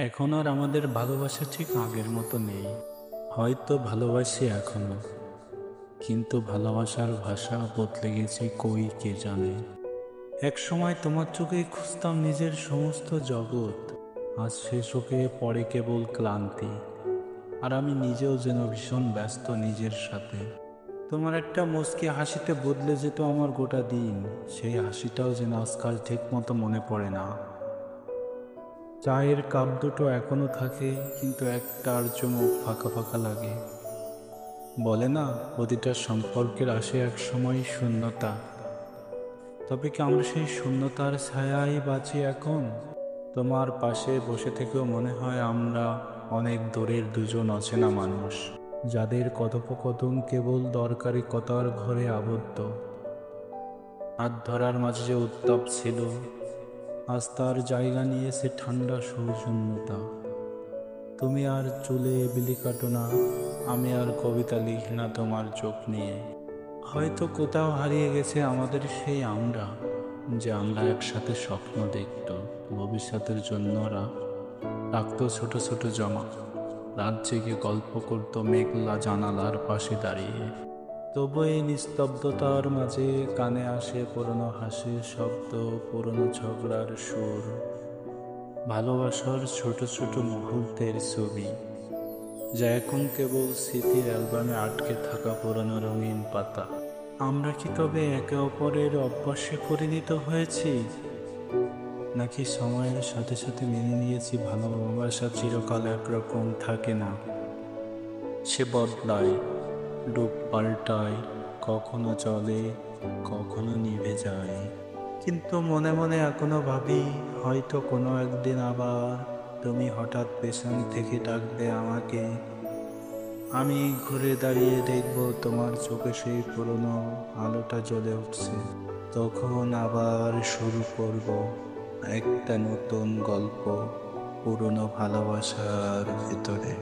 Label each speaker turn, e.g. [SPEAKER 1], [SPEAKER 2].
[SPEAKER 1] এখন আর আমাদের ভালোবাসা ঠিক আগের মতো নেই। হয়তো ভালোবাসি এখনো, কিন্তু ভালোবাসার ভাষা বদলে গেছে কই কে জানে। এক সময় তোমার চোখেই খুঁজতাম নিজের সমস্ত জগৎ, আজ সে চোখে পড়ে কেবল ক্লান্তি। আর আমি নিজেও যেন ভীষণ ব্যস্ত নিজের সাথে। তোমার একটা মুচকি হাসিতে বদলে যেত আমার গোটা দিন, সেই হাসিটাও যেন আজকাল ঠিক মতো মনে পড়ে না। চায়ের কাপ দুটো এখনো থাকে, কিন্তু একটার চুমুক ফাঁকা ফাঁকা লাগে। বলে না, প্রতিটা সম্পর্কের আসে এক সময় শূন্যতা। তবে কি আমরা সেই শূন্যতার ছায়ায় বাঁচি এখন? তোমার পাশে বসে থেকেও মনে হয় আমরা অনেক দূরের দুজন অচেনা মানুষ, যাদের কথোপকথন কেবল দরকারি কথার ঘরে আবদ্ধ। হাত ধরার মাঝে যে উত্তাপ ছিল, আজ তার জায়গা নিয়েছে ঠান্ডা সৌজন্যতা। তুমি আর চুলে বিলি কাটো না, আমি আর কবিতা লিখি না তোমার চোখ নিয়ে। হয়তো কোথাও হারিয়ে গেছে আমাদের সেই আমরা, যে আমরা একসাথে স্বপ্ন দেখত, ভবিষ্যতের জন্য রাখতো ছোট ছোট জমা, রাত জেগে গল্প করতো মেঘলা জানালার পাশে দাঁড়িয়ে। তবু এই নিস্তব্ধতার মাঝে কানে আসে পুরনো হাসির শব্দ, পুরনো ঝগড়ার সুর, ভালোবাসার ছোট ছোট মুহূর্তের ছবি, যা এখন কেবল স্মৃতির অ্যালবামে আটকে থাকা পুরনো রঙিন পাতা। আমরা কি তবে একে অপরের অভ্যাসে পরিণত হয়েছি, নাকি সময়ের সাথে সাথে মেনে নিয়েছি ভালোবাসা চিরকাল একরকম থাকে না? সে বদলায়, রূপ পাল্টায়, কখনো চলে, কখনো নিভে যায়। কিন্তু মনে মনে এখনো ভাবি, হয়তো কোনো একদিন আবার তুমি হঠাৎ পেছন থেকে ডাকবে আমাকে। আমি ঘুরে দাঁড়িয়ে দেখব তোমার চোখে সেই পুরনো আলোটা জ্বলে উঠছে। তখন আবার শুরু করব একটা নতুন গল্প পুরনো ভালোবাসার ভেতরে।